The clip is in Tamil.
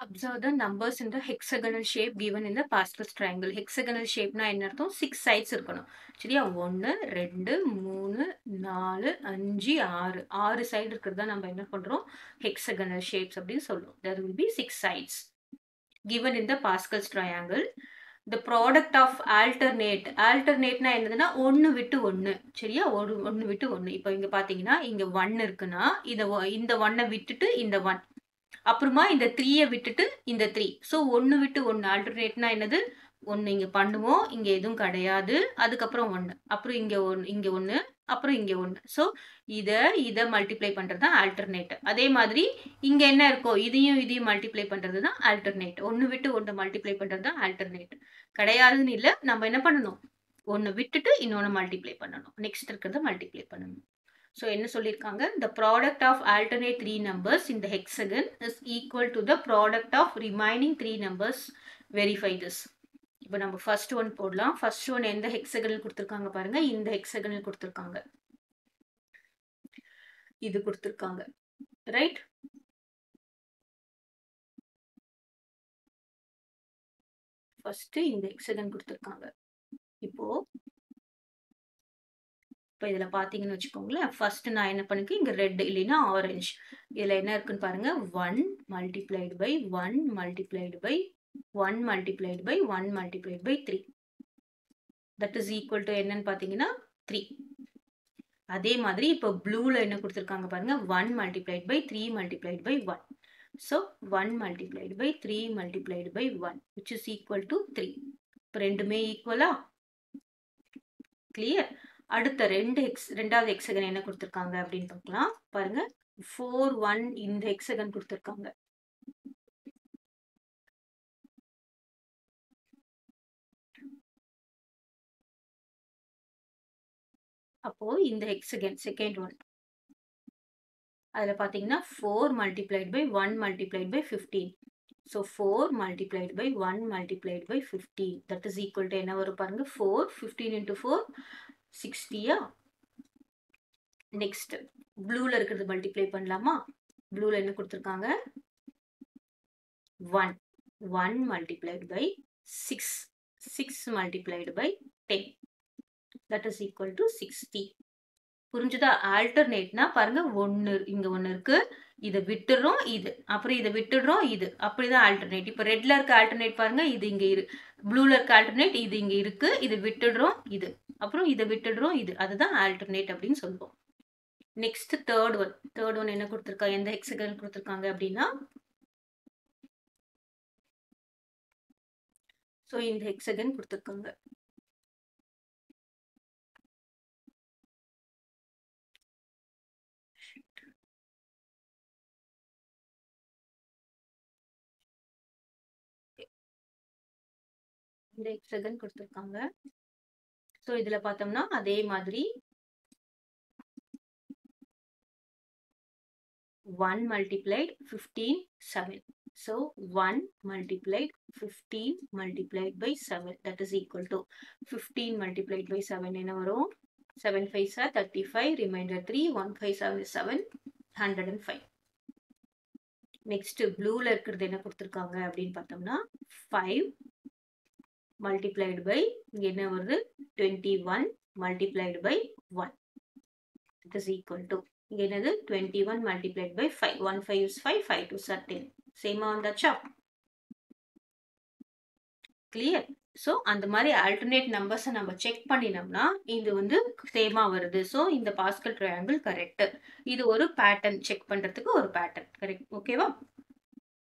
Observe the numbers in the hexagonal shape given in the Pascal's triangle. Hexagonal shape na என்ன அர்த்தம்? 6 sides இருக்கணும். சரியா? 1 2 3 4 5 6 6 சைடு இருக்கிறதா நம்ம என்ன பண்றோம்? hexagonal shapes அப்படி சொல்றோம். There will be 6 sides given in the Pascal's triangle. The product of alternate na என்னதுன்னா 1 விட்டு 1. சரியா? 1 விட்டு 1. இப்போ இங்க பாத்தீங்கன்னா இங்க 1 இருக்குன்னா இந்த 1 விட்டுட்டு இந்த 1. அப்புறமா இந்த 3 விட்டுட்டு இந்த 3. சோ 1 விட்டு 1 ஆல்டர்னேட்னா என்னது? 1 இங்க பண்ணுவோம். இங்க எதுவும் கிடையாது. அதுக்கப்புறம் 1. அப்புறம் இங்க 1. அப்புறம் இங்க 1. சோ இத மல்டிப்ளை பண்றது தான் ஆல்டர்னேட். அதே மாதிரி இங்க என்ன இருக்கோ இதையும் மல்டிப்ளை பண்றது தான் ஆல்டர்னேட். 1 விட்டு 1 மல்டிப்ளை பண்றது தான் ஆல்டர்னேட். கிடையாதுன்னு இல்ல. நம்ம என்ன பண்ணணும்? 1 விட்டுட்டு இன்னொன்னு மல்டிப்ளை பண்ணணும். நெக்ஸ்ட் இருக்கிறத மல்டிப்ளை பண்ணணும். So என்ன சொல்லிருக்காங்க? The product of alternate 3 numbers in the hexagon is equal to the product of remaining 3 numbers. Verify this. இப்போ நம்ம first one போடலாம். first one எந்த hexagonal கொடுத்திருக்காங்க பாருங்க. இந்த hexagonal கொடுத்திருக்காங்க. இது கொடுத்திருக்காங்க. Right? first இந்த hexagon கொடுத்திருக்காங்க. இப்போ இதுல பாத்தீங்கன்னு வச்சுக்கோங்களேன். ஃபர்ஸ்ட் நான் என்ன பண்ணிருக்கேன்? இங்க ரெட் இல்லைன்னா ஆரஞ்சு. இதுல என்ன இருக்குன்னு பாருங்க. 1 multiplied by 1 multiplied by 1 multiplied by 1 multiplied by 3. That is equal to என்னன்னு பாத்தீங்கன்னா 3. அதே மாதிரி இப்போ ப்ளூல என்ன கொடுத்திருக்காங்க பாருங்க. 1 multiplied by 3 multiplied by 1. So 1 multiplied by 3 multiplied by 1 which is equal to 3. இப்போ ரெண்டுமே ஈக்குவலா? கிளியர்? அடுத்த ரெண்டாவது ஹெக்ஸகன் என்ன கொடுத்திருக்காங்க அப்படின்னு பார்க்கலாம். பாருங்க 4 1 இந்த ஹெக்ஸகன் கொடுத்திருக்காங்க. அப்போ இந்த ஹெக்ஸகன் செகண்ட் ஒன் அதுல பாத்தீங்கன்னா 4 multiplied by 1 multiplied by 15. So 4 multiplied by 1 multiplied by 15. That is equal to என்ன வரும் பாருங்க. 4 15 into 4 60. நெக்ஸ்ட் ப்ளூல இருக்கிறது மல்டிப்ளை பண்ணலாமா? ப்ளூல என்ன கொடுத்திருக்காங்க? 1 multiplied by 6 multiplied by 10. That is equal to 60. புரிஞ்சுதா? ஆல்டர்னேட்னா பாருங்க 1 இங்க 1 இருக்கு. இதை விட்டுறோம் இது. அப்புறம் இதை விட்டுறோம் இது. அப்படிதான் ஆல்டர்னேட். இப்ப ரெட்ல இருக்க ஆல்டர்னேட் பாருங்க. இது இங்க ப்ளூல இருக்க ஆல்டர்னேட் இது இங்க இருக்கு. இது விட்டுடுறோம் இது. அப்புறம் இதை விட்டுடுறோம் இது. அதுதான் ஆல்டர்னேட் அப்படின்னு சொல்லுவோம். நெக்ஸ்ட் தேர்ட் ஒன் என்ன கொடுத்திருக்கா? எந்த ஹெக்ஸகன் கொடுத்திருக்காங்க அப்படின்னா சோ இந்த ஹெக்ஸகன் கொடுத்திருக்காங்க. இந்த ஹெக்ஸகன் கொடுத்திருக்காங்க. சோ இதுல பார்த்தோம்னா அதே மாதிரி 1 multiplied 15 7. So 1 multiplied 15 multiplied by 7. That is equal to 15 multiplied by 7 என்ன வரும்? 7 5s are 35. Remainder 3. 1 5 7 is 7. 105. Next ப்ளூல இருக்கிறது என்ன கொடுத்திருக்காங்க அப்படின்னு பார்த்தோம்னா 5 multiplied by இங்க என்ன வருது? 21 multiplied by 1. It is equal to இங்க என்னது? 21 multiplied by 5. 1 5 is 5. 5 2s are 10. சேமா வந்தாச்சா? கிளியர்? சோ அந்த மாதிரி ஆல்டர்னேட் நம்பர்ஸை நம்ம செக் பண்ணினோம்னா இது வந்து சேமா வருது. சோ இந்த பாஸ்கல் ட்ரையாங்கிள் கரெக்ட். இது ஒரு பேட்டர்ன் செக் பண்றதுக்கு ஒரு பேட்டர்ன். கரெக்ட். ஓகேவா?